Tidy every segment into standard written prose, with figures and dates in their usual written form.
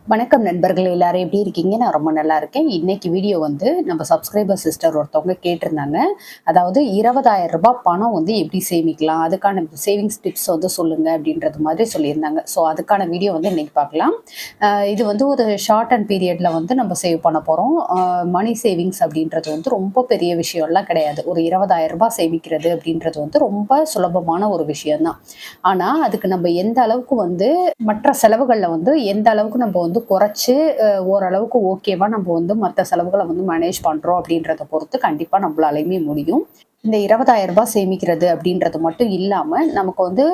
வணக்கம் நண்பர்கள், எல்லாரும் எப்படி இருக்கீங்க? நான் ரொம்ப நல்லா இருக்கேன். இன்னைக்கு வீடியோ வந்து நம்ம சப்ஸ்கிரைபர் சிஸ்டர் ஒருத்தவங்க கேட்டிருந்தாங்க. அதாவது ரூ. 20,000 பணம் வந்து எப்படி சேமிக்கலாம்? அதுக்கான சேவிங்ஸ் டிப்ஸ் வந்து சொல்லுங்க அப்படின்றது மாதிரி சொல்லியிருந்தாங்க. ஸோ அதுக்கான வீடியோ வந்து இன்னைக்கு பார்க்கலாம். இது வந்து ஒரு ஷார்ட் அண்ட் பீரியட்ல வந்து நம்ம சேவ் பண்ண போறோம். மணி சேவிங்ஸ் அப்படின்றது வந்து ரொம்ப பெரிய விஷயம்லாம் கிடையாது. ஒரு ரூ. 20,000 சேமிக்கிறது அப்படின்றது வந்து ரொம்ப சுலபமான ஒரு விஷயம் தான். ஆனா அதுக்கு நம்ம எந்த அளவுக்கு வந்து மற்ற செலவுகள்ல வந்து எந்த அளவுக்கு நம்ம வந்து குறைச்சு ஓரளவுக்கு ஓகேவா நம்ம வந்து மற்ற செலவுகளை வந்து மேனேஜ் பண்றோம் அப்படின்றத பொறுத்து கண்டிப்பா நம்மளாலையுமே முடியும். இந்த ரூ. 20,000 சேமிக்கிறது அப்படின்றது மட்டும் இல்லாம நமக்கு வந்து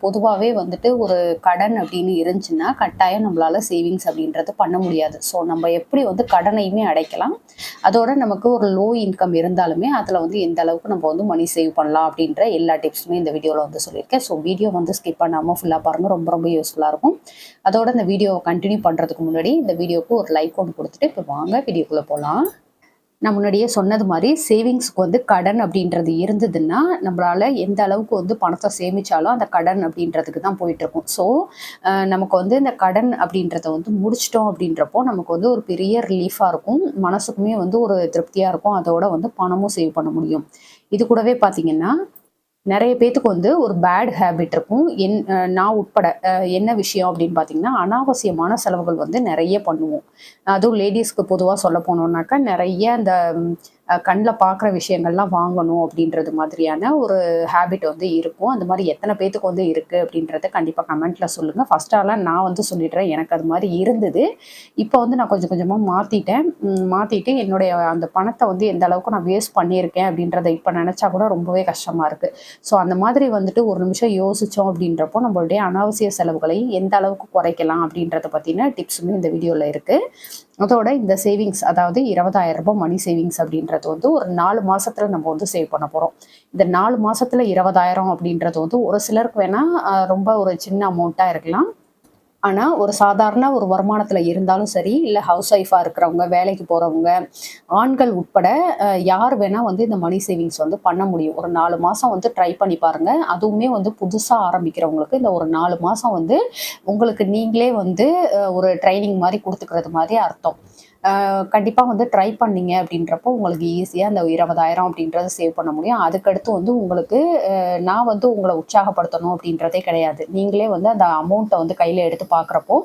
பொதுவாவே வந்துட்டு ஒரு கடன் அப்படின்னு இருந்துச்சுன்னா கட்டாயம் நம்மளால சேவிங்ஸ் அப்படின்றது பண்ண முடியாது. ஸோ நம்ம எப்படி வந்து கடனையுமே அடைக்கலாம், அதோட நமக்கு ஒரு லோ இன்கம் இருந்தாலுமே அதுல வந்து எந்த அளவுக்கு நம்ம வந்து மணி சேவ் பண்ணலாம் அப்படின்ற எல்லா டிப்ஸுமே இந்த வீடியோல வந்து சொல்லியிருக்கேன். ஸோ வீடியோ வந்து ஸ்கிப் பண்ணாம ஃபுல்லா பாருங்க, ரொம்ப ரொம்ப யூஸ்ஃபுல்லா இருக்கும். அதோட இந்த வீடியோவை கண்டினியூ பண்றதுக்கு முன்னாடி இந்த வீடியோக்கு ஒரு லைக் ஒன்று கொடுத்துட்டு இப்போ வாங்க வீடியோக்குள்ள போகலாம். நான் முன்னாடியே சொன்னது மாதிரி சேவிங்ஸ்க்கு வந்து கடன் அப்படின்றது இருந்ததுன்னா நம்மளால எந்த அளவுக்கு வந்து பணத்தை சேமிச்சாலும் அந்த கடன் அப்படின்றதுக்கு தான் போயிட்டு இருக்கும். ஸோ நமக்கு வந்து இந்த கடன் அப்படின்றத வந்து முடிச்சிட்டோம் அப்படின்றப்போ நமக்கு வந்து ஒரு பெரிய ரிலீஃபாக இருக்கும், மனசுக்குமே வந்து ஒரு திருப்தியாக இருக்கும். அதோட வந்து பணமும் சேவ் பண்ண முடியும். இது கூடவே பார்த்தீங்கன்னா நெறைய பேத்துக்கு வந்து ஒரு பேட் ஹேபிட் இருக்கும். நான் உட்பட. என்ன விஷயம் அப்படின்னு பார்த்தீங்கன்னா, அனாவசியமான செலவுகள் வந்து நெறைய பண்ணுவோம். அதுவும் லேடீஸ்க்கு பொதுவா சொல்ல போனோம்னாக்கா, நெறைய அந்த கண்ல பார்க்குற விஷயங்கள்லாம் வாங்கணும் அப்படின்றது மாதிரியான ஒரு ஹேபிட் வந்து இருக்கும். அந்த மாரி எத்தன பேத்துக்கு வந்து இருக்கு அப்படின்றத கண்டிப்பா கமெண்ட்ல சொல்லுங்க. ஃபர்ஸ்ட்டாலாம் நான் வந்து சொல்லிடுறேன், எனக்கு அது மாரி இருந்தது. இப்போ வந்து நான் கொஞ்சம் கொஞ்சமா மாத்திட்டேன். மாத்திட்டு என்னுடைய அந்த பணத்த வந்து எந்த அளவுக்கு நான் வேஸ்ட் பண்ணியிருக்கேன் அப்படின்றத இப்ப நெனச்சா கூட ரொம்பவே கஷ்டமா இருக்கு. ஸோ அந்த மாதிரி வந்துட்டு ஒரு நிமிஷம் யோசிச்சோம் அப்படின்றப்போ, நம்மளுடைய அனாவசிய செலவுகளை எந்த அளவுக்கு குறைக்கலாம் அப்படின்றத பத்தின டிப்ஸுமே இந்த வீடியோல இருக்கு. அதோட இந்த சேவிங்ஸ், அதாவது ரூ. 20,000 மணி சேவிங்ஸ் அப்படின்றது வந்து ஒரு 4 மாசத்துல நம்ம வந்து சேவ் பண்ண போறோம். இந்த 4 மாசத்துல 20,000 அப்படின்றது வந்து ஒரு சிலருக்கு வேணா ரொம்ப ஒரு சின்ன அமௌண்ட்டா இருக்கலாம். ஆனா, ஒரு சாதாரண ஒரு வருமானத்துல இருந்தாலும் சரி, இல்ல ஹவுஸ் ஒய்ஃபா இருக்கிறவங்க, வேலைக்கு போறவங்க, ஆண்கள் உட்பட யார் வேணா வந்து இந்த மணி சேவிங்ஸ் வந்து பண்ண முடியும். ஒரு 4 மாசம் வந்து ட்ரை பண்ணி பாருங்க. அதுவுமே வந்து புதுசா ஆரம்பிக்கிறவங்களுக்கு இந்த ஒரு 4 மாசம் வந்து உங்களுக்கு நீங்களே வந்து ஒரு ட்ரெய்னிங் மாரி குடுத்துக்கிறது மாரி அர்த்தம். கண்டிப்பா வந்து ட்ரை பண்ணீங்க அப்படின்றப்போ உங்களுக்கு ஈஸியா அந்த 20,000 அப்படின்றத சேவ் பண்ண முடியும். அதுக்கடுத்து வந்து உங்களுக்கு நான் வந்து உங்கள உற்சாகப்படுத்தணும் அப்படின்றதே கிடையாது. நீங்களே வந்து அந்த அமௌண்ட்ட வந்து கையில எடுத்து பார்க்குறப்போ,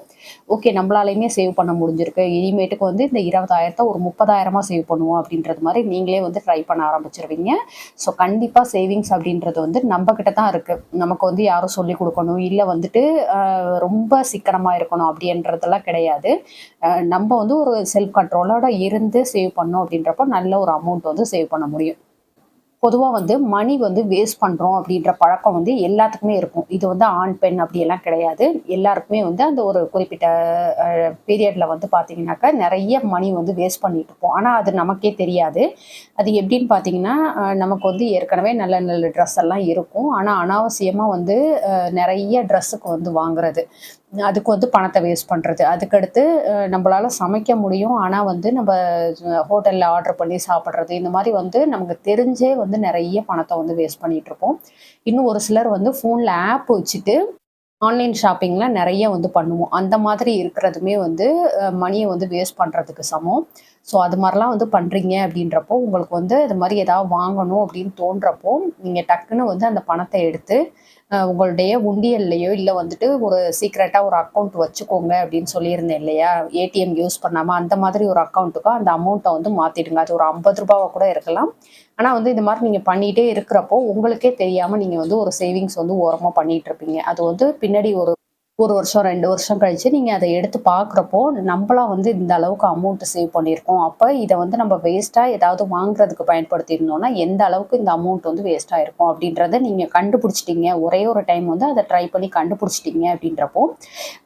ஓகே நம்மளாலயுமே சேவ் பண்ண முடிஞ்சிருக்கு. இனிமேட்டுக்கு வந்து இந்த 20,000த்த ஒரு 30,000 சேவ் பண்ணுவோம் அப்படின்றது மாரி நீங்களே வந்து ட்ரை பண்ண ஆரம்பிச்சுருவீங்க. ஸோ கண்டிப்பா சேவிங்ஸ் அப்படின்றது வந்து நம்ம கிட்ட தான் இருக்கு. நமக்கு வந்து யாரும் சொல்லிக் குடுக்கணும், இல்ல வந்துட்டு ரொம்ப சிக்கனமா இருக்கணும் அப்படின்றதெல்லாம் கிடையாது. நம்ம வந்து ஒரு செல்ஃப் கண்ட்ரோலோட இருந்து சேவ் பண்ணோம் அப்படின்றப்போ நல்ல ஒரு அமௌண்ட் வந்து சேவ் பண்ண முடியும். பொதுவா வந்து மணி வந்து வேஸ்ட் பண்றோம் அப்படின்ற பழக்கம் வந்து எல்லாத்துக்குமே இருக்கும். இது வந்து ஆண், பெண் அப்படியெல்லாம் கிடையாது. எல்லாருக்குமே வந்து அந்த ஒரு குறிப்பிட்ட பீரியட்ல வந்து பார்த்தீங்கன்னாக்கா, நெறைய மணி வந்து வேஸ்ட் பண்ணிட்டு இருப்போம். ஆனா அது நமக்கே தெரியாது. அது எப்படின்னு பார்த்தீங்கன்னா, நமக்கு வந்து ஏற்கனவே நல்ல நல்ல ட்ரெஸ் எல்லாம் இருக்கும். ஆனா அனாவசியமா வந்து நெறைய ட்ரெஸ்ஸுக்கு வந்து வாங்குறது. அதுக்கு வந்து பணத்த வேஸ்ட் பண்றது. அதுக்கடுத்து நம்பளால சமைக்க முடியும். ஆனா வந்து நம்ப ஹோட்டல்ல ஆர்டர் பண்ணி சாப்பிடுறது. இந்த மாரி வந்து நமக்கு தெரிஞ்சே வந்து நெறைய பணத்த வந்து வேஸ்ட் பண்ணிட்டுருப்போம். இன்னும் ஒரு சிலர் வந்து ஃபோன்ல ஆப் வச்சுட்டு ஆன்லைன் ஷாப்பிங்ல நெறைய வந்து பண்ணுவோம். அந்த மாதிரி இருக்கிறதுமே வந்து மணிய வந்து வேஸ்ட் பண்றதுக்கு சமம். ஸோ அது மாரிலாம் வந்து பண்றீங்க அப்படின்றப்போ, உங்களுக்கு வந்து அது மாரி ஏதாவது வாங்கணும் அப்படின்னு தோன்றப்போ, நீங்க டக்குன்னு வந்து அந்த பணத்த எடுத்து உங்களுடைய உண்டியல்லையோ, இல்ல வந்துட்டு ஒரு சீக்ரெட்டா ஒரு அக்கவுண்ட் வச்சுக்கோங்க அப்படின்னு சொல்லியிருந்தேன் இல்லையா? ஏடிஎம் யூஸ் பண்ணாம அந்த மாதிரி ஒரு அக்கவுண்ட்டுக்கு அந்த அமௌண்ட்ட வந்து மாத்திடுங்க. அது ஒரு ரூ. 50 கூட இருக்கலாம். ஆனா வந்து இந்த மாரி நீங்க பண்ணிட்டே இருக்கிறப்போ, உங்களுக்கே தெரியாம நீங்க வந்து ஒரு சேவிங்ஸ் வந்து ஓரமா பண்ணிட்டு இருப்பீங்க. அது வந்து பின்னாடி ஒரு 1 வருஷம், 2 வருஷம் கழிச்சு நீங்க அத எடுத்து பார்க்குறப்போ, நம்பளா வந்து இந்த அளவுக்கு அமௌண்ட் சேவ் பண்ணியிருக்கோம். அப்ப இத வந்து நம்ம வேஸ்ட்டா ஏதாவது வாங்குறதுக்கு பயன்படுத்தியிருந்தோம்னா, எந்த அளவுக்கு இந்த அமௌண்ட் வந்து வேஸ்ட் ஆயிருக்கும் அப்படின்றத நீங்க கண்டுபிடிச்சிட்டீங்க. ஒரே ஒரு டைம் வந்து அத ட்ரை பண்ணி கண்டுபிடிச்சிட்டீங்க அப்படின்றப்போ,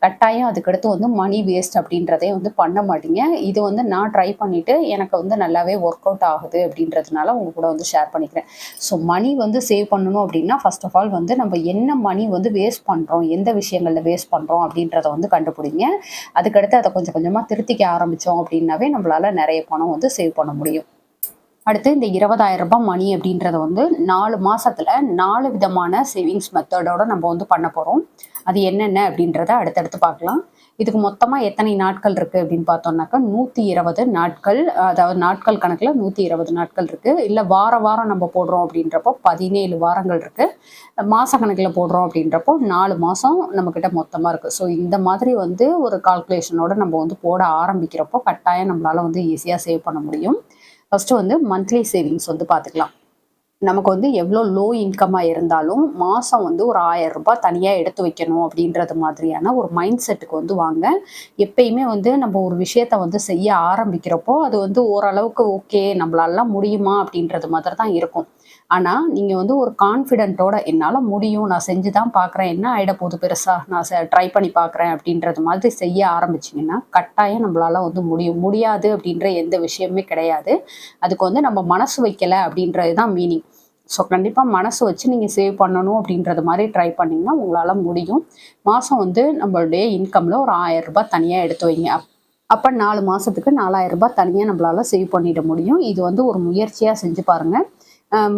கட்டாயம் அதுக்கடுத்து வந்து மணி வேஸ்ட் அப்படின்றதே வந்து பண்ண மாட்டீங்க. இது வந்து நான் ட்ரை பண்ணிட்டு எனக்கு வந்து நல்லாவே ஒர்க் அவுட் ஆகுது அப்படின்றதுனால உங்க கூட வந்து ஷேர் பண்ணிக்கிறேன். ஸோ மணி வந்து சேவ் பண்ணணும் அப்படின்னா, ஃபர்ஸ்ட் ஆஃப் ஆல் வந்து நம்ம என்ன மணி வந்து வேஸ்ட் பண்றோம், எந்த விஷயங்கள்ல வேஸ்ட் பண்றோம் அப்படின்றத வந்து கண்டுபிடிங்க. அதுக்கடுத்து அத கொஞ்சம் கொஞ்சமா திருத்திக்க ஆரம்பிச்சோம் அப்படின்னாவே நம்மளால நெறைய பணம் வந்து சேவ் பண்ண முடியும். அடுத்து இந்த 20,000 ரூபாய் மணி அப்படின்றத வந்து 4 மாசத்துல 4 விதமான சேவிங்ஸ் மெத்தடோட நம்ம வந்து பண்ண போறோம். அது என்னென்ன அப்படின்றத அடுத்தடுத்து பார்க்கலாம். இதுக்கு மொத்தமா எத்தனை நாட்கள் இருக்கு அப்படின்னு பார்த்தோம்னாக்கா 120 நாட்கள், அதாவது நாட்கள் கணக்குல 120 நாட்கள் இருக்கு. இல்ல வாரம் நம்ம போடுறோம் அப்படின்றப்போ 17 வாரங்கள் இருக்கு. மாச கணக்குல போடுறோம் அப்படின்றப்போ 4 மாசம் நம்ம கிட்ட மொத்தமா இருக்கு. ஸோ இந்த மாதிரி வந்து ஒரு கால்குலேஷனோட நம்ம வந்து போட ஆரம்பிக்கிறப்போ கட்டாயம் நம்மளால வந்து ஈஸியா சேவ் பண்ண முடியும். ஃபர்ஸ்ட் வந்து மந்த்லி சேவிங்ஸ் வந்து பார்த்துக்கலாம். நமக்கு வந்து எவ்வளோ லோ இன்கமாக இருந்தாலும் மாதம் வந்து ஒரு 1000 ரூபாய் தனியாக எடுத்து வைக்கணும் அப்படின்றது மாதிரியான ஒரு மைண்ட் செட்டுக்கு வந்து வாங்க. எப்பயுமே வந்து நம்ம ஒரு விஷயத்த வந்து செய்ய ஆரம்பிக்கிறப்போ அது வந்து ஓரளவுக்கு ஓகே நம்மளால முடியுமா அப்படின்றது மாதிரி தான் இருக்கும். ஆனால் நீங்கள் வந்து ஒரு கான்ஃபிடென்ட்டோட என்னால் முடியும், நான் செஞ்சு தான் பார்க்குறேன், என்ன ஆகிட போகுது பெருசாக, நான் ட்ரை பண்ணி பார்க்குறேன் அப்படின்றது மாதிரி செய்ய ஆரம்பிச்சிங்கன்னா கட்டாயம் நம்மளால வந்து முடியாது அப்படின்ற எந்த விஷயமே கிடையாது. அதுக்கு வந்து நம்ம மனசு வைக்கலை அப்படின்றது தான் மீனிங். ஸோ கண்டிப்பாக மனசு வச்சு நீங்கள் சேவ் பண்ணணும் அப்படின்றது மாதிரி ட்ரை பண்ணிங்கன்னா உங்களால் முடியும். மாதம் வந்து நம்மளுடைய இன்கமில் ஒரு 1000 ரூபாய் தனியாக எடுத்து வைங்க. அப்போ 4 மாதத்துக்கு 4000 ரூபாய் தனியாக நம்மளால் சேவ் பண்ணிட முடியும். இது வந்து ஒரு முயற்சியாக செஞ்சு பாருங்கள்.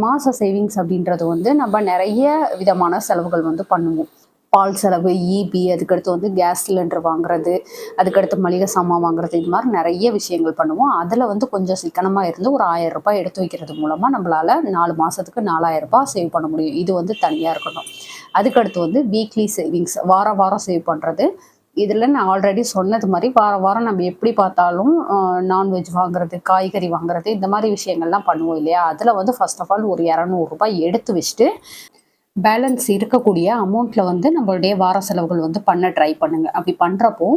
மாத சேவிங்ஸ் அப்படின்றது வந்து நம்ம நிறைய விதமான செலவுகள் வந்து பண்ணுவோம். பால் செலவு, ஈபி, அதுக்கடுத்து வந்து கேஸ் சிலிண்டர் வாங்குறது, அதுக்கடுத்து மளிகை சாமான் வாங்குறது, இது மாதிரி நிறைய விஷயங்கள் பண்ணுவோம். அதில் வந்து கொஞ்சம் சிக்கனமாக இருந்து ஒரு 1000 ரூபாய் எடுத்து வைக்கிறது மூலமாக நம்மளால் 4 மாதத்துக்கு 4000 ரூபாய் சேவ் பண்ண முடியும். இது வந்து தனியாக இருக்கட்டும். அதுக்கடுத்து வந்து வீக்லி சேவிங்ஸ், வாரம் சேவ் பண்ணுறது. இதில் நான் ஆல்ரெடி சொன்னது மாதிரி வாரம் நம்ம எப்படி பார்த்தாலும் நான்வெஜ் வாங்குறது, காய்கறி வாங்குறது, இந்த மாதிரி விஷயங்கள்லாம் பண்ணுவோம் இல்லையா? அதில் வந்து ஃபர்ஸ்ட் ஆஃப் ஆல் ஒரு 200 ரூபாய் எடுத்து வச்சுட்டு பேலன்ஸ் இருக்கக்கூடிய அமௌண்ட்டில் வந்து நம்மளுடைய வார செலவுகள் வந்து பண்ண ட்ரை பண்ணுங்க. அப்படி பண்ணுறப்போ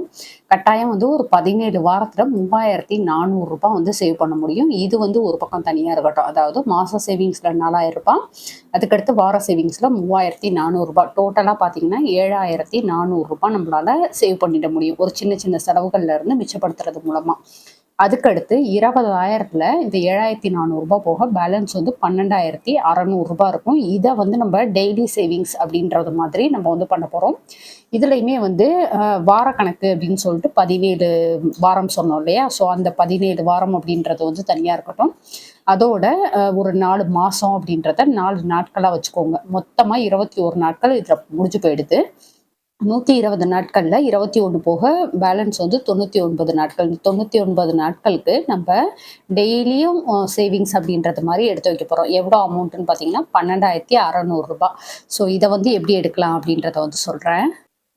கட்டாயம் வந்து ஒரு 17 வாரத்தில் 3400 ரூபாய் வந்து சேவ் பண்ண முடியும். இது வந்து ஒரு பக்கம் தனியாக இருக்கட்டும். அதாவது மாத சேவிங்ஸில் 4000 ரூபாய், அதுக்கடுத்து வார சேவிங்ஸில் 3400 ரூபாய், டோட்டலாக பார்த்தீங்கன்னா 7400 ரூபாய் நம்மளால சேவ் பண்ணிட முடியும் ஒரு சின்ன சின்ன செலவுகள்ல இருந்து மிச்சப்படுத்துறது மூலமாக. அதுக்கடுத்து 20,000ல் இந்த 7400 ரூபாய் போக பேலன்ஸ் வந்து 12,600 ரூபாய் இருக்கும். இதை வந்து நம்ம டெய்லி சேவிங்ஸ் அப்படின்றது மாதிரி நம்ம வந்து பண்ண போகிறோம். இதுலையுமே வந்து வார கணக்கு அப்படின்னு சொல்லிட்டு 17 வாரம் சொன்னோம் இல்லையா? ஸோ அந்த 17 வாரம் அப்படின்றது வந்து தனியாக இருக்கட்டும். அதோட ஒரு 4 மாதம் அப்படின்றத 4 நாட்களாக வச்சுக்கோங்க. மொத்தமாக 21 நாட்கள் இதில் முடிஞ்சு போயிடுது. 120 நாட்கள்ல 21 போக பேலன்ஸ் வந்து 99 நாட்கள். 99 நாட்களுக்கு நம்ம டெய்லியும் சேவிங்ஸ் அப்படின்றது மாதிரி எடுத்து வைக்க போகிறோம். எவ்வளோ அமௌண்ட்டுன்னு பார்த்தீங்கன்னா 12,600 ரூபாய். ஸோ இதை வந்து எப்படி எடுக்கலாம் அப்படின்றத வந்து சொல்கிறேன்.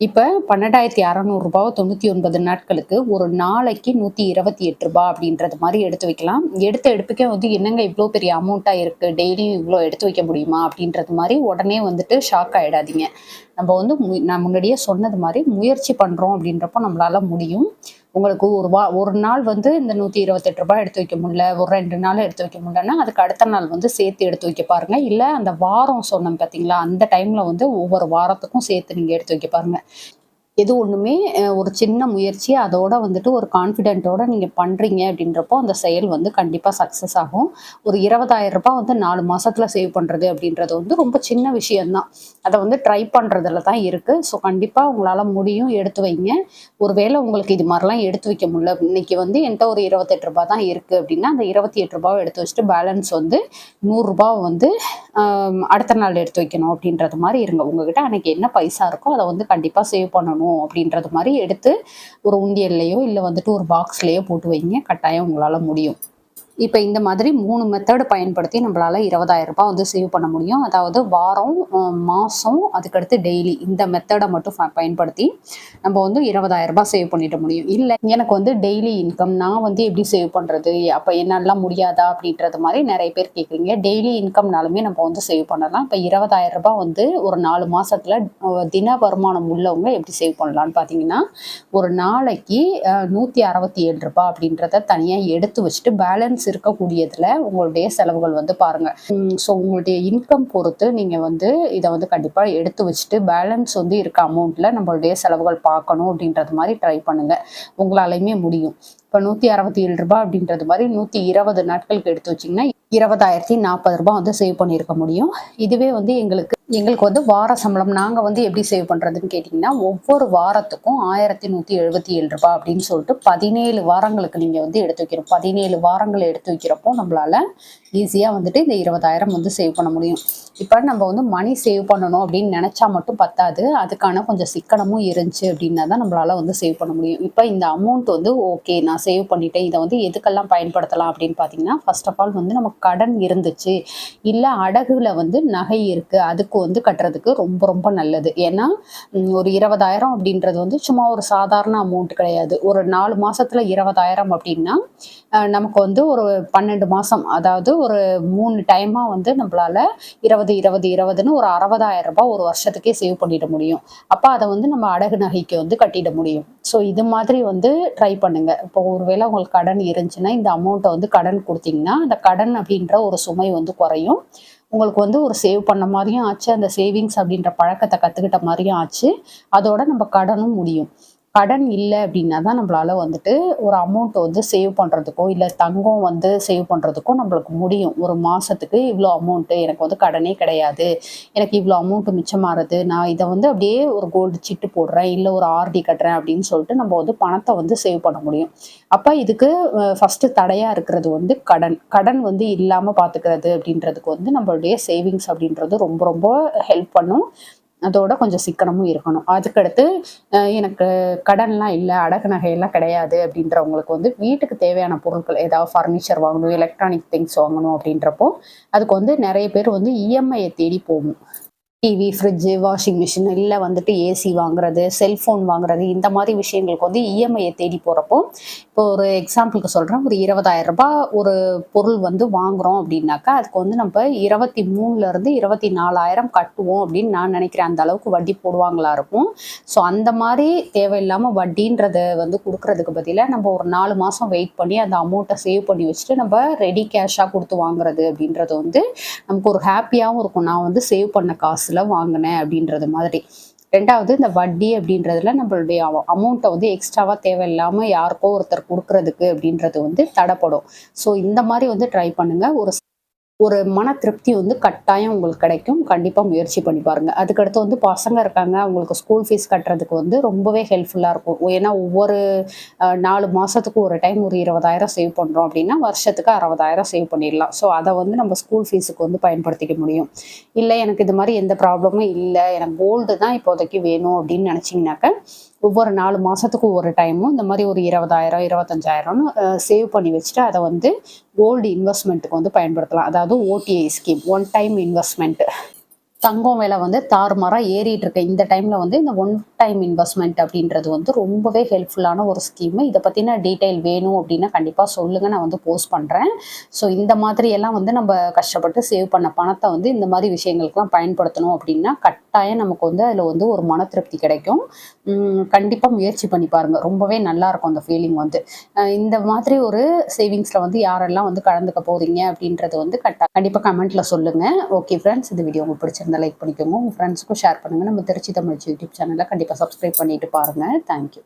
இப்போ 12,600 ரூபாய் 99 நாட்களுக்கு ஒரு நாளைக்கு 128 ரூபாய் அப்படின்றது மாதிரி எடுத்து வைக்கலாம். எடுத்த எடுப்புக்கே வந்து என்னங்க இவ்வளோ பெரிய அமௌண்ட்டாக இருக்குது, டெய்லியும் இவ்வளோ எடுத்து வைக்க முடியுமா அப்படின்றது மாதிரி உடனே வந்துட்டு ஷாக் ஆகிடாதீங்க. நம்ம வந்து நான் முன்னாடியே சொன்னது மாதிரி முயற்சி பண்ணுறோம் அப்படின்றப்போ நம்மளால முடியும். உங்களுக்கு ஒரு நாள் வந்து இந்த 128 ரூபாய் எடுத்து வைக்க முடியல, ஒரு 2 நாள் எடுத்து வைக்க முடியலன்னா அதுக்கு அடுத்த நாள் வந்து சேர்த்து எடுத்து வைக்க பாருங்க. இல்லை அந்த வாரம் சொன்னோம் பார்த்தீங்களா, அந்த டைம்ல வந்து ஒவ்வொரு வாரத்துக்கும் சேர்த்து நீங்கள் எடுத்து வைக்க பாருங்க. எது ஒன்றுமே ஒரு சின்ன முயற்சி, அதோட வந்துட்டு ஒரு கான்ஃபிடென்ட்டோட நீங்கள் பண்ணுறீங்க அப்படின்றப்போ அந்த செயல் வந்து கண்டிப்பாக சக்ஸஸ் ஆகும். ஒரு 20,000 ரூபாய் வந்து 4 மாதத்தில் சேவ் பண்ணுறது அப்படின்றது வந்து ரொம்ப சின்ன விஷயம்தான். அதை வந்து ட்ரை பண்ணுறதுல தான் இருக்குது. ஸோ கண்டிப்பாக உங்களால் முடியும், எடுத்து வைங்க. ஒருவேளை உங்களுக்கு இது மாதிரிலாம் எடுத்து வைக்க முடியல, இன்னைக்கு வந்து என்கிட்ட ஒரு 28 ரூபாய் தான் இருக்குது அப்படின்னா அந்த 28 ரூபாவை எடுத்து வச்சுட்டு பேலன்ஸ் வந்து 100 ரூபாய் வந்து அடுத்த நாள் எடுத்து வைக்கணும் அப்படின்றது மாதிரி இருங்க. உங்ககிட்ட அன்னைக்கு என்ன பைசா இருக்கோ அதை வந்து கண்டிப்பாக சேவ் பண்ணணும் அப்படின்றது மாதிரி எடுத்து ஒரு உண்டியல்லையோ இல்லை வந்துட்டு ஒரு பாக்ஸ்லேயோ போட்டு வைங்க. கட்டாயம் உங்களால் முடியும். இப்போ இந்த மாதிரி 3 மெத்தடு பயன்படுத்தி நம்மளால் 20,000 ரூபாய் வந்து சேவ் பண்ண முடியும். அதாவது வாரம், மாதம், அதுக்கடுத்து டெய்லி, இந்த மெத்தடை மட்டும் பயன்படுத்தி நம்ம வந்து 20,000 ரூபாய் சேவ் பண்ணிட முடியும். இல்லை எனக்கு வந்து டெய்லி இன்கம், நான் வந்து எப்படி சேவ் பண்ணுறது, அப்போ என்னாலாம் முடியாதா அப்படின்றது மாதிரி நிறைய பேர் கேட்குறீங்க. டெய்லி இன்கம்னாலுமே நம்ம வந்து சேவ் பண்ணலாம். இப்போ 20,000 ரூபாய் வந்து ஒரு 4 மாதத்தில் தின வருமானம் உள்ளவங்க எப்படி சேவ் பண்ணலான்னு பார்த்தீங்கன்னா, ஒரு நாளைக்கு 167 ரூபாய் அப்படின்றத தனியாக எடுத்து வச்சுட்டு பேலன்ஸ் இருக்கக்கூடியதுல உங்களுடைய செலவுகள் வந்து பாருங்க. ஸோ உங்களுடைய இன்கம் பொறுத்து நீங்க வந்து இதை வந்து கண்டிப்பா எடுத்து வச்சுட்டு பேலன்ஸ் வந்து இருக்க அமௌண்ட்ல நம்மளுடைய செலவுகள் பார்க்கணும் அப்படின்றது மாதிரி ட்ரை பண்ணுங்க. உங்களாலையுமே முடியும். இப்போ 167 ரூபாய் அப்படின்றது மாதிரி 120 நாட்களுக்கு எடுத்து வச்சிங்கன்னா 20,040 ரூபாய் வந்து சேவ் பண்ணியிருக்க முடியும். இதுவே வந்து எங்களுக்கு எங்களுக்கு வந்து வார சம்பளம் நாங்கள் வந்து எப்படி சேவ் பண்ணுறதுன்னு கேட்டிங்கன்னா, ஒவ்வொரு வாரத்துக்கும் ரூ. 1177 அப்படின்னு சொல்லிட்டு 17 வாரங்களுக்கு நீங்கள் வந்து எடுத்து வைக்கணும். 17 வாரங்கள் எடுத்து வைக்கிறப்போ நம்மளால ஈஸியாக வந்துட்டு இந்த 20,000 வந்து சேவ் பண்ண முடியும். இப்போ நம்ம வந்து மணி சேவ் பண்ணணும் அப்படின்னு நினச்சா மட்டும் பத்தாது. அதுக்கான கொஞ்சம் சிக்கனமும் இருந்துச்சு அப்படின்னா தான் நம்மளால வந்து சேவ் பண்ண முடியும். இப்போ இந்த அமௌண்ட் வந்து ஓகே நான் சேவ் பண்ணிட்டேன். இதை வந்து எதுக்கெல்லாம் பயன்படுத்தலாம் அப்படின்னு பார்த்தீங்கன்னா, ஃபர்ஸ்ட் ஆஃப் ஆல் வந்து நமக்கு கடன் இருந்துச்சு, இல்லை அடகுல வந்து நகை இருக்குது, அதுக்கு வந்து கட்டுறதுக்கு ரொம்ப ரொம்ப நல்லது. ஏன்னா ஒரு 20,000 அப்படின்றது வந்து சும்மா ஒரு சாதாரண அமௌண்ட் கிடையாது. ஒரு 4 மாசத்துல 20,000 அப்படின்னா நமக்கு வந்து ஒரு 12 மாசம், அதாவது ஒரு 3 டைமா வந்து நம்மளால 20 20 20ன்னு ஒரு 60,000 ரூபாய் ஒரு வருஷத்துக்கே சேவ் பண்ணிட முடியும். அப்ப அதை வந்து நம்ம அடகு நகைக்கு வந்து கட்டிட முடியும். ஸோ இது மாதிரி வந்து ட்ரை பண்ணுங்க. இப்போ ஒருவேளை உங்களுக்கு கடன் இருந்துச்சுன்னா இந்த அமௌண்ட்டை வந்து கடன் கொடுத்தீங்கன்னா அந்த கடன் அப்படின்ற ஒரு சுமை வந்து குறையும். உங்களுக்கு வந்து ஒரு சேவ் பண்ண மாதிரியும் ஆச்சு, அந்த சேவிங்ஸ் அப்படின்ற பழக்கத்தை கற்றுக்கிட்ட மாதிரியும் ஆச்சு. அதோட நம்ம கடனும் முடியும். கடன் இல்லை அப்படின்னா தான் நம்மளால வந்துட்டு ஒரு அமௌண்ட்டை வந்து சேவ் பண்ணுறதுக்கோ, இல்லை தங்கம் வந்து சேவ் பண்ணுறதுக்கோ நம்மளுக்கு முடியும். ஒரு மாதத்துக்கு இவ்வளோ அமௌண்ட்டு எனக்கு வந்து கடனே கிடையாது, எனக்கு இவ்வளோ அமௌண்ட்டு மிச்சமாகுது, நான் இதை வந்து அப்படியே ஒரு கோல்டு சிட்டு போடுறேன், இல்லை ஒரு ஆர்டி கட்டுறேன் அப்படின்னு சொல்லிட்டு நம்ம வந்து பணத்தை வந்து சேவ் பண்ண முடியும். அப்போ இதுக்கு ஃபஸ்ட்டு தடையாக இருக்கிறது வந்து கடன். கடன் வந்து இல்லாமல் பார்த்துக்கிறது அப்படின்றதுக்கு வந்து நம்மளுடைய சேவிங்ஸ் அப்படின்றது ரொம்ப ரொம்ப ஹெல்ப் பண்ணும். அதோட கொஞ்சம் சிக்கனமும் இருக்கணும். அதுக்கடுத்து எனக்கு கடன்லாம் இல்லை, அடகு நகையெல்லாம் கிடையாது அப்படின்றவங்களுக்கு வந்து வீட்டுக்கு தேவையான பொருட்கள் ஏதாவது ஃபர்னிச்சர் வாங்கணும், எலக்ட்ரானிக் திங்ஸ் வாங்கணும் அப்படின்றப்போ அதுக்கு வந்து நிறைய பேர் வந்து இஎம்ஐயை தேடி போகும். டிவி, ஃப்ரிட்ஜு, வாஷிங் மிஷின், இல்லை வந்துட்டு ஏசி வாங்குறது, செல்ஃபோன் வாங்குறது, இந்த மாதிரி விஷயங்களுக்கு வந்து இஎம்ஐயை தேடி போகிறப்போ, இப்போ ஒரு எக்ஸாம்பிளுக்கு சொல்கிறேன், ஒரு 20,000 ஒரு பொருள் வந்து வாங்குகிறோம் அப்படின்னாக்கா அதுக்கு வந்து நம்ம 23,000 24,000 கட்டுவோம் அப்படின்னு நான் நினைக்கிறேன். அந்த அளவுக்கு வட்டி போடுவாங்களா இருக்கும். ஸோ அந்த மாதிரி தேவையில்லாமல் வட்டின்றதை வந்து கொடுக்கறதுக்கு பதிலாக நம்ம ஒரு 4 மாதம் வெயிட் பண்ணி அந்த அமௌண்ட்டை சேவ் பண்ணி வச்சுட்டு நம்ம ரெடி கேஷாக கொடுத்து வாங்குறது அப்படின்றது வந்து நமக்கு ஒரு ஹாப்பியாகவும் இருக்கும். நான் வந்து சேவ் பண்ண காசு வாங்கினேன் அப்படின்றது மாதிரி. ரெண்டாவது இந்த வட்டி அப்படின்றதுல நம்மளுடைய அமௌண்ட்டை வந்து எக்ஸ்ட்ராவா தேவையில்லாம யாருக்கோ ஒருத்தர் கொடுக்கறதுக்கு அப்படின்றது வந்து தடைப்படும். ஸோ இந்த மாதிரி வந்து ட்ரை பண்ணுங்க. ஒரு மன திருப்தி வந்து கட்டாயம் உங்களுக்கு கிடைக்கும். கண்டிப்பா முயற்சி பண்ணி பாருங்க. அதுக்கடுத்து வந்து பசங்க இருக்காங்க, அவங்களுக்கு ஸ்கூல் ஃபீஸ் கட்டுறதுக்கு வந்து ரொம்பவே ஹெல்ப்ஃபுல்லா இருக்கும். ஏன்னா ஒவ்வொரு 4 மாசத்துக்கு ஒரு டைம் ஒரு 20,000 சேவ் பண்றோம் அப்படின்னா வருஷத்துக்கு 60,000 சேவ் பண்ணிடலாம். ஸோ அதை வந்து நம்ம ஸ்கூல் ஃபீஸுக்கு வந்து பயன்படுத்திக்க முடியும். இல்லை எனக்கு இது மாதிரி எந்த ப்ராப்ளமும் இல்லை, எனக்கு கோல்டு தான் இப்போதைக்கு வேணும் அப்படின்னு நினச்சிங்கனாக்க ஒவ்வொரு 4 மாசத்துக்கு ஒரு டைமும் இந்த மாதிரி ஒரு 20,000 25,000ன்னு சேவ் பண்ணி வச்சுட்டு அதை வந்து கோல்டு இன்வெஸ்ட்மெண்ட்டுக்கு வந்து பயன்படுத்தலாம். அதாவது ODI scheme, one time investment. தங்கம் விலை வந்து தாறுமாறா ஏறிட்டு இருக்க இந்த டைம்ல வந்து இந்த ஒன் டைம் இன்வெஸ்ட்மெண்ட் அப்படின்றது வந்து ரொம்பவே ஹெல்ப்ஃபுல்லான ஒரு ஸ்கீம். இதை பத்தின டீட்டெயில் வேணும் அப்படின்னா கண்டிப்பா சொல்லுங்க, நான் வந்து போஸ்ட் பண்றேன். ஸோ இந்த மாதிரி எல்லாம் வந்து நம்ம கஷ்டப்பட்டு சேவ் பண்ண பணத்தை வந்து இந்த மாதிரி விஷயங்களுக்கெல்லாம் பயன்படுத்தணும் அப்படின்னா கட்டாயம் நமக்கு வந்து அதுல வந்து ஒரு மன திருப்தி கிடைக்கும். கண்டிப்பா முயற்சி பண்ணி பாருங்க, ரொம்பவே நல்லா இருக்கும் அந்த ஃபீலிங் வந்து. இந்த மாதிரி ஒரு சேவிங்ஸ்ல வந்து யாரெல்லாம் வந்து கலந்துக்க போறீங்க அப்படின்றது வந்து கண்டிப்பா கமெண்ட்ல சொல்லுங்க. ஓகே ஃப்ரெண்ட்ஸ், இந்த வீடியோ உங்களுக்கு பிடிச்சிருந்தா லைக் பண்ணிக்கோங்க, உங்க ஃப்ரெண்ட்ஸுக்கும் ஷேர் பண்ணுங்க. நம்ம திருச்சி தமிழ் யூடியூப் சேனலை கண்டிப்பா சப்ஸ்கிரைப் பண்ணிட்டு பாருங்க. தேங்க்யூ.